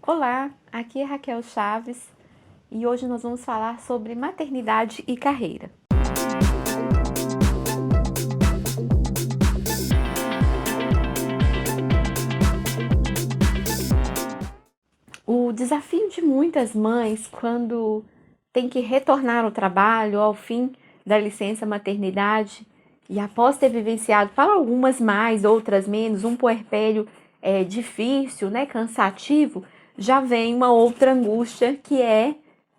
Olá, aqui é Raquel Chaves e hoje nós vamos falar sobre maternidade e carreira. O desafio de muitas mães quando tem que retornar ao trabalho ao fim da licença maternidade e após ter vivenciado, para algumas mais, outras menos, um puerpério difícil, né, cansativo, já vem uma outra angústia que é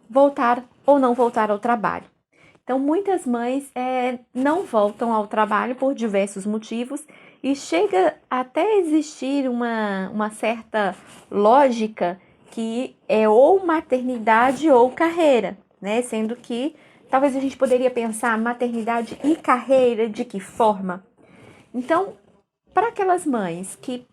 voltar ou não voltar ao trabalho. Então, muitas mães não voltam ao trabalho por diversos motivos e chega até existir uma certa lógica que é ou maternidade ou carreira, né? Sendo que talvez a gente poderia pensar maternidade e carreira de que forma? Então, para aquelas mães que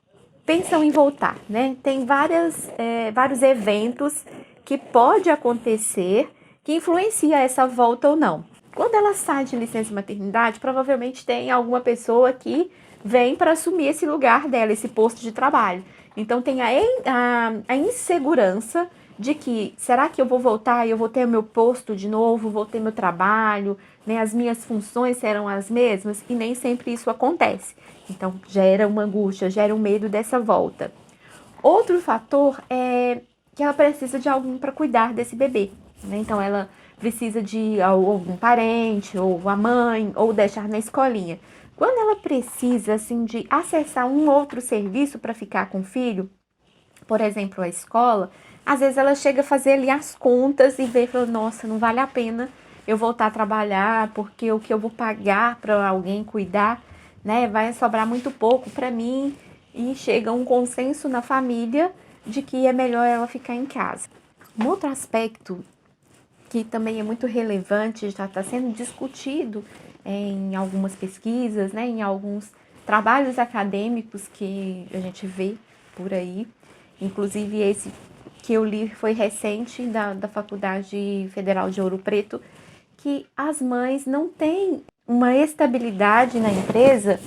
pensam em voltar, né? Tem vários eventos que pode acontecer que influencia essa volta ou não. Quando ela sai de licença maternidade, provavelmente tem alguma pessoa que vem para assumir esse lugar dela, esse posto de trabalho. Então tem a insegurança de que, será que eu vou voltar e eu vou ter meu posto de novo, vou ter meu trabalho, né? As minhas funções serão as mesmas? E nem sempre isso acontece. Então gera uma angústia, gera um medo dessa volta. Outro fator é que ela precisa de alguém para cuidar desse bebê, né? Então ela precisa de algum parente, ou a mãe, ou deixar na escolinha. Quando ela precisa assim de acessar um outro serviço para ficar com o filho, por exemplo, a escola, às vezes ela chega a fazer ali as contas e vê e fala, nossa, não vale a pena eu voltar a trabalhar, porque o que eu vou pagar para alguém cuidar, né, vai sobrar muito pouco para mim, e chega um consenso na família de que é melhor ela ficar em casa. Um outro aspecto que também é muito relevante, já está sendo discutido em algumas pesquisas, né, em alguns trabalhos acadêmicos que a gente vê por aí, inclusive esse que eu li foi recente, da Faculdade Federal de Ouro Preto, que as mães não têm uma estabilidade na empresa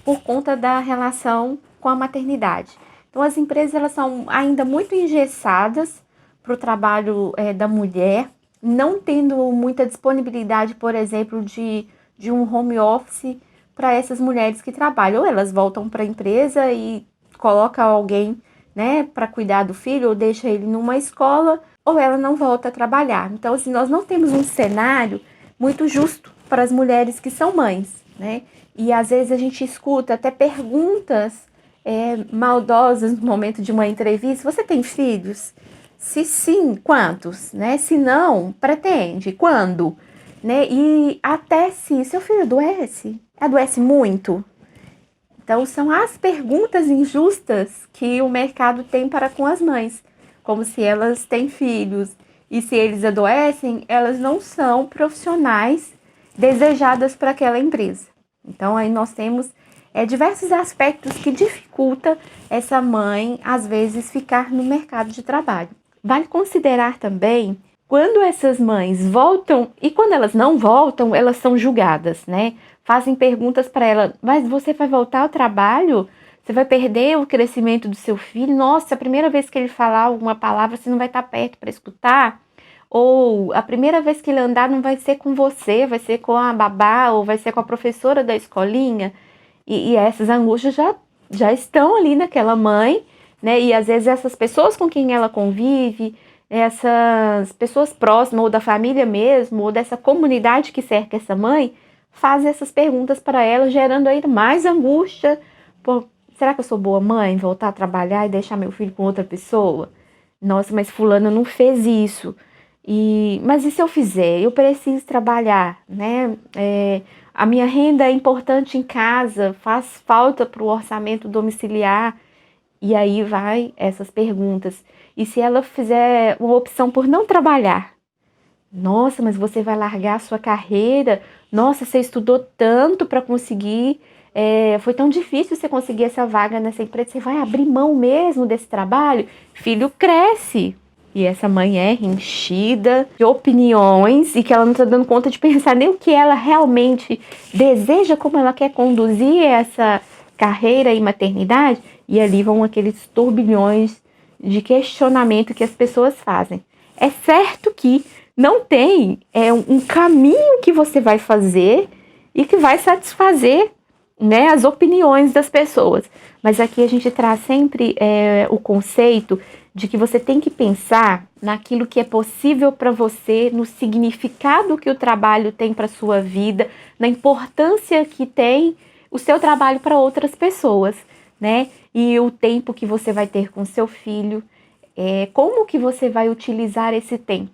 por conta da relação com a maternidade. Então, as empresas elas são ainda muito engessadas para o trabalho da mulher, não tendo muita disponibilidade, por exemplo, de um home office para essas mulheres que trabalham. Ou elas voltam para a empresa e colocam alguém, né, para cuidar do filho, ou deixa ele numa escola, ou ela não volta a trabalhar. Então, assim, nós não temos um cenário muito justo para as mulheres que são mães, né? E às vezes a gente escuta até perguntas maldosas no momento de uma entrevista. Você tem filhos? Se sim, quantos? Né? Se não, pretende? Quando? Né? E até se seu filho adoece muito? Então são as perguntas injustas que o mercado tem para com as mães, como se elas têm filhos e se eles adoecem, elas não são profissionais desejadas para aquela empresa. Então aí nós temos diversos aspectos que dificultam essa mãe, às vezes, ficar no mercado de trabalho. Vale considerar também quando essas mães voltam e quando elas não voltam, elas são julgadas, né? Fazem perguntas para ela, mas você vai voltar ao trabalho? Você vai perder o crescimento do seu filho? Nossa, a primeira vez que ele falar alguma palavra, você não vai estar perto para escutar? Ou a primeira vez que ele andar não vai ser com você, vai ser com a babá ou vai ser com a professora da escolinha. E essas angústias já estão ali naquela mãe, né? E às vezes essas pessoas com quem ela convive, essas pessoas próximas ou da família mesmo, ou dessa comunidade que cerca essa mãe, fazem essas perguntas para ela, gerando ainda mais angústia. Pô, será que eu sou boa mãe? Voltar a trabalhar e deixar meu filho com outra pessoa? Nossa, mas fulano não fez isso. Mas e se eu fizer? Eu preciso trabalhar, né? A minha renda é importante em casa, faz falta para o orçamento domiciliar. E aí vai essas perguntas. E se ela fizer uma opção por não trabalhar? Nossa, mas você vai largar a sua carreira? Nossa, você estudou tanto para conseguir, foi tão difícil você conseguir essa vaga nessa empresa, você vai abrir mão mesmo desse trabalho? Filho cresce. E essa mãe é enchida de opiniões e que ela não está dando conta de pensar nem o que ela realmente deseja, como ela quer conduzir essa carreira e maternidade. E ali vão aqueles turbilhões de questionamento que as pessoas fazem. É certo que não tem um caminho que você vai fazer e que vai satisfazer, né, as opiniões das pessoas. Mas aqui a gente traz sempre o conceito de que você tem que pensar naquilo que é possível para você, no significado que o trabalho tem para a sua vida, na importância que tem o seu trabalho para outras pessoas, né? E o tempo que você vai ter com seu filho, como que você vai utilizar esse tempo.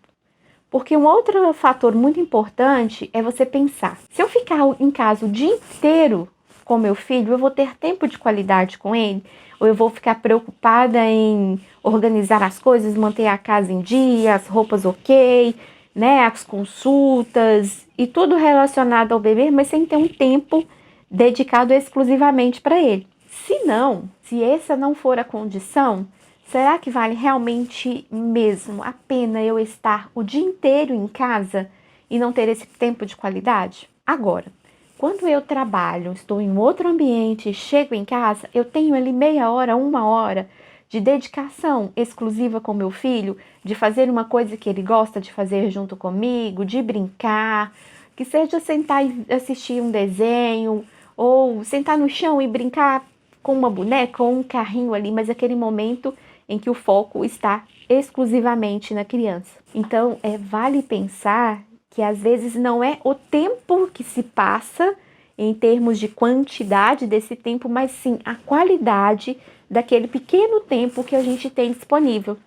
Porque um outro fator muito importante é você pensar, se eu ficar em casa o dia inteiro com meu filho, eu vou ter tempo de qualidade com ele? Ou eu vou ficar preocupada em organizar as coisas, manter a casa em dia, as roupas ok, né, as consultas e tudo relacionado ao bebê, mas sem ter um tempo dedicado exclusivamente para ele. Se não, se essa não for a condição, será que vale realmente mesmo a pena eu estar o dia inteiro em casa e não ter esse tempo de qualidade? Agora, quando eu trabalho, estou em outro ambiente, chego em casa, eu tenho ali meia hora, uma hora de dedicação exclusiva com meu filho, de fazer uma coisa que ele gosta de fazer junto comigo, de brincar, que seja sentar e assistir um desenho, ou sentar no chão e brincar com uma boneca ou um carrinho ali, mas aquele momento em que o foco está exclusivamente na criança. Então, vale pensar que às vezes não é o tempo que se passa em termos de quantidade desse tempo, mas sim a qualidade daquele pequeno tempo que a gente tem disponível.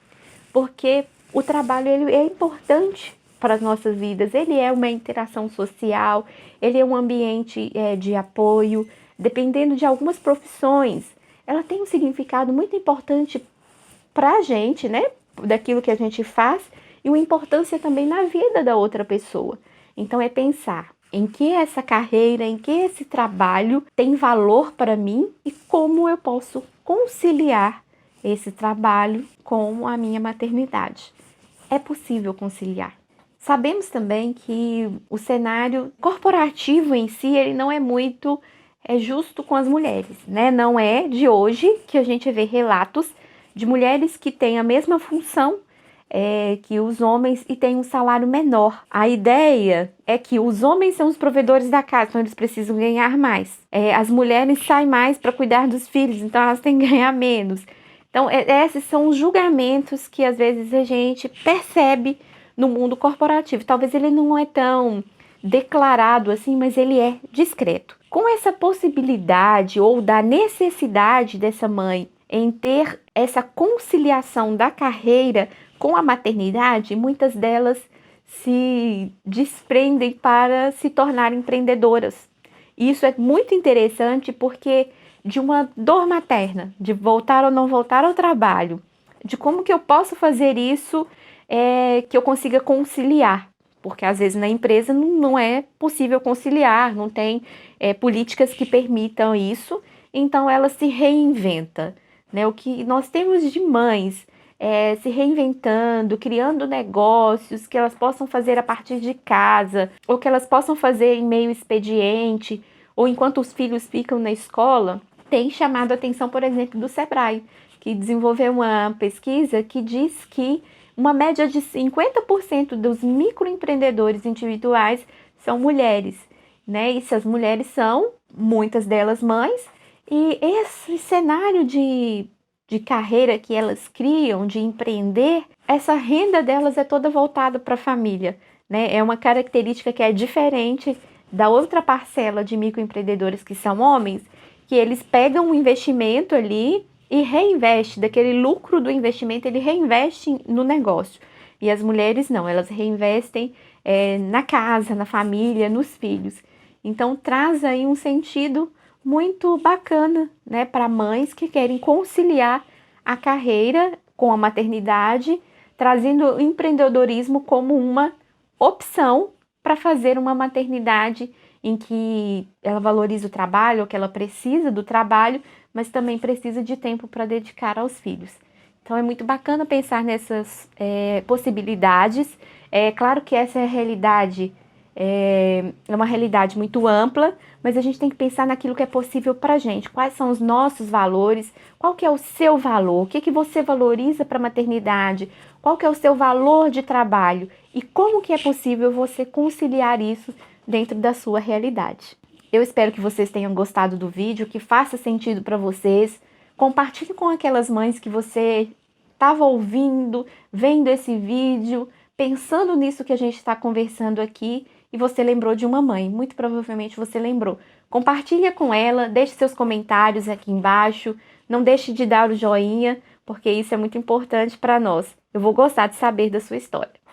Porque o trabalho ele é importante para as nossas vidas, ele é uma interação social, ele é um ambiente de apoio, dependendo de algumas profissões. Ela tem um significado muito importante para a gente, né? Daquilo que a gente faz e uma importância também na vida da outra pessoa. Então é pensar em que essa carreira, em que esse trabalho tem valor para mim e como eu posso conciliar esse trabalho com a minha maternidade. É possível conciliar. Sabemos também que o cenário corporativo em si, ele não é muito justo com as mulheres, né? Não é de hoje que a gente vê relatos de mulheres que têm a mesma função que os homens e têm um salário menor. A ideia é que os homens são os provedores da casa, então eles precisam ganhar mais. As mulheres saem mais para cuidar dos filhos, então elas têm que ganhar menos. Então, esses são os julgamentos que às vezes a gente percebe no mundo corporativo. Talvez ele não é tão declarado assim, mas ele é discreto. Com essa possibilidade ou da necessidade dessa mãe em ter essa conciliação da carreira com a maternidade, muitas delas se desprendem para se tornar empreendedoras. Isso é muito interessante porque de uma dor materna, de voltar ou não voltar ao trabalho, de como que eu posso fazer isso que eu consiga conciliar, porque às vezes na empresa não é possível conciliar, não tem políticas que permitam isso, então ela se reinventa, né? O que nós temos de mães se reinventando, criando negócios que elas possam fazer a partir de casa, ou que elas possam fazer em meio expediente, ou enquanto os filhos ficam na escola, tem chamado a atenção, por exemplo, do Sebrae, que desenvolveu uma pesquisa que diz que uma média de 50% dos microempreendedores individuais são mulheres, né? E essas mulheres são, muitas delas, mães, e esse cenário de carreira que elas criam, de empreender, essa renda delas é toda voltada para a família, né? É uma característica que é diferente da outra parcela de microempreendedores que são homens, que eles pegam um investimento ali e reinvestem, daquele lucro do investimento, ele reinveste no negócio. E as mulheres não, elas reinvestem na casa, na família, nos filhos. Então traz aí um sentido muito bacana, né, para mães que querem conciliar a carreira com a maternidade, trazendo o empreendedorismo como uma opção para fazer uma maternidade em que ela valoriza o trabalho, que ela precisa do trabalho, mas também precisa de tempo para dedicar aos filhos. Então é muito bacana pensar nessas possibilidades. É claro que essa é a realidade É uma realidade muito ampla, mas a gente tem que pensar naquilo que é possível para a gente. Quais são os nossos valores? Qual que é o seu valor? O que que você valoriza para a maternidade? Qual que é o seu valor de trabalho? E como que é possível você conciliar isso dentro da sua realidade? Eu espero que vocês tenham gostado do vídeo, que faça sentido para vocês. Compartilhe com aquelas mães que você estava ouvindo, vendo esse vídeo, pensando nisso que a gente está conversando aqui e você lembrou de uma mãe. Muito provavelmente você lembrou. Compartilha com ela, deixe seus comentários aqui embaixo. Não deixe de dar o joinha, porque isso é muito importante para nós. Eu vou gostar de saber da sua história.